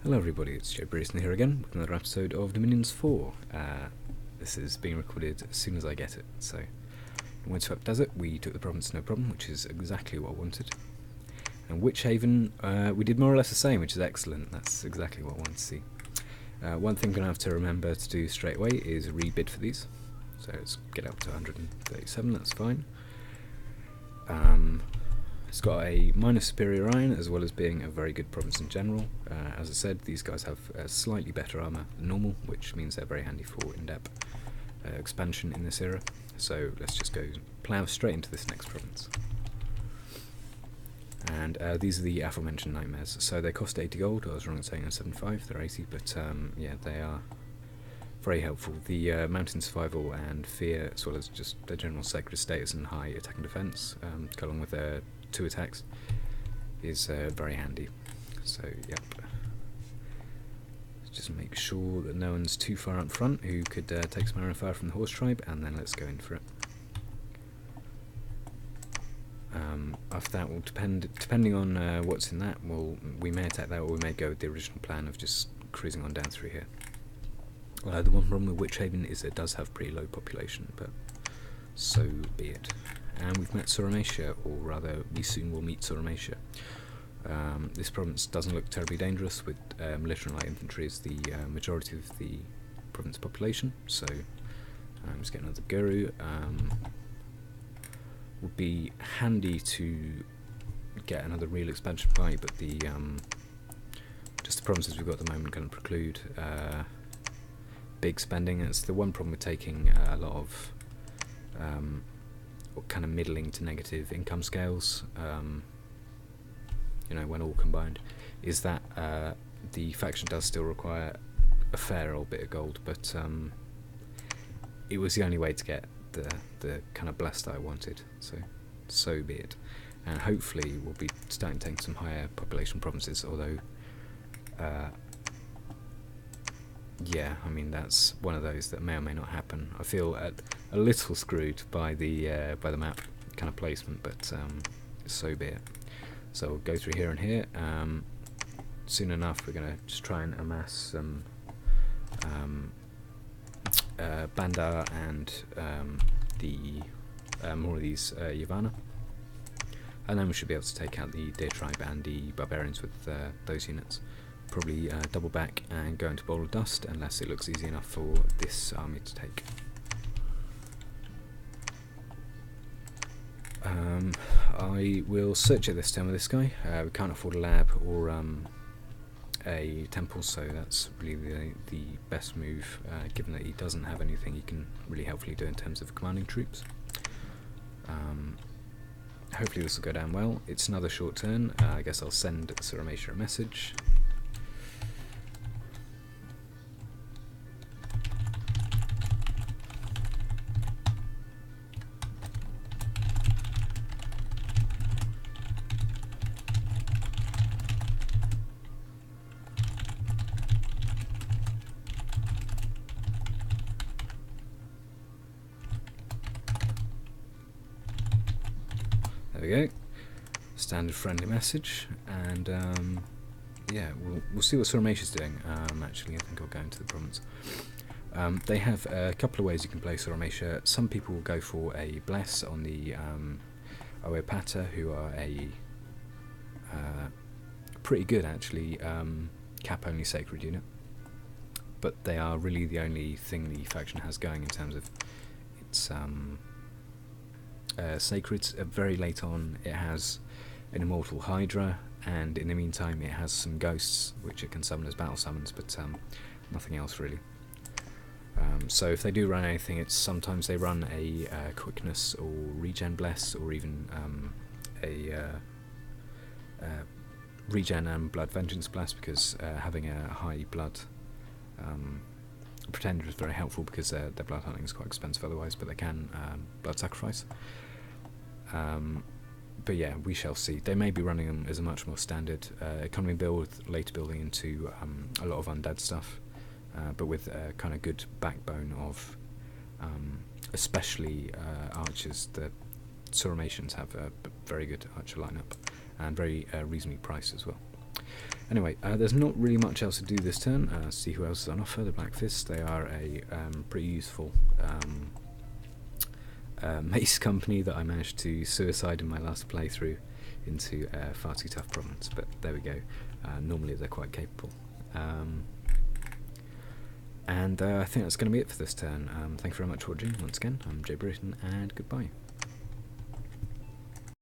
Hello everybody, it's jBrereton here again with another episode of Dominions 4. This is being recorded as soon as I get it. So, in Windswept Desert we took the province no problem, which is exactly what I wanted. And Witch Haven, we did more or less the same, which is excellent. That's exactly what I wanted to see. One thing I'm going to have to remember to do straight away is rebid for these. So let's get up to 137, that's fine. It's got a minor superior iron as well as being a very good province in general. As I said, these guys have slightly better armour than normal, which means they're very handy for in-depth expansion in this era. So let's just go plough straight into this next province. And these are the aforementioned nightmares. So they cost 80 gold. I was wrong in saying 75, they're 80, but yeah, they are very helpful. The mountain survival and fear, as well as just their general sacred status and high attack and defense, along with their 2 attacks, is very handy. So yep, just make sure that no one's too far up front who could take some arrow fire from the horse tribe, and then let's go in for it. After that, will depending on what's in that, we may attack that, or we may go with the original plan of just cruising on down through here. The one problem with Witch Haven is it does have pretty low population, but so be it. And we've met Suramatia, or rather, we soon will meet Suramatia. This province doesn't look terribly dangerous, with militia and light infantry as the majority of the province population, so let's get another Guru. Would be handy to get another real expansion fight, but the just the provinces we've got at the moment going to preclude big spending. It's the one problem with taking a lot of kind of middling to negative income scales, you know, when all combined, is that the faction does still require a fair old bit of gold, but it was the only way to get the kind of blast that I wanted, so be it. And hopefully we'll be starting to take some higher population provinces, although yeah, I mean, that's one of those that may or may not happen. I feel a little screwed by the map kind of placement, but so be it. So we'll go through here and here. Soon enough we're going to just try and amass some Bandar and more of these Yavanna, and then we should be able to take out the Deer Tribe and the Barbarians with those units. Probably double back and go into Bowl of Dust, unless it looks easy enough for this army to take. I will search it this time with this guy. We can't afford a lab or a temple, so that's really the best move, given that he doesn't have anything he can really helpfully do in terms of commanding troops. Hopefully this will go down well. It's another short turn. I guess I'll send Suramatia a message. There we go, standard friendly message, and yeah, we'll see what Suramatia's doing. Actually, I think I'll go into the province. They have a couple of ways you can play Suramatia. Some people will go for a bless on the Oepata, who are a pretty good, actually, cap-only sacred unit, but they are really the only thing the faction has going in terms of its sacreds. Very late on it has an immortal Hydra, and in the meantime it has some ghosts which it can summon as battle summons, but nothing else really. So if they do run anything, it's sometimes they run a quickness or regen bless, or even a regen and blood vengeance bless, because having a high blood pretender is very helpful, because their blood hunting is quite expensive otherwise, but they can blood sacrifice. But yeah, we shall see. They may be running them as a much more standard economy build, with later building into a lot of undead stuff, but with a kind of good backbone of especially archers. The Suramatians have a very good archer lineup, and very reasonably priced as well. Anyway, there's not really much else to do this turn. See who else is on offer. The Black Fist. They are a pretty useful mace company that I managed to suicide in my last playthrough into far too tough province, but there we go. Normally they're quite capable. And I think that's going to be it for this turn. Thank you very much for watching. Once again, I'm jBrereton, and goodbye.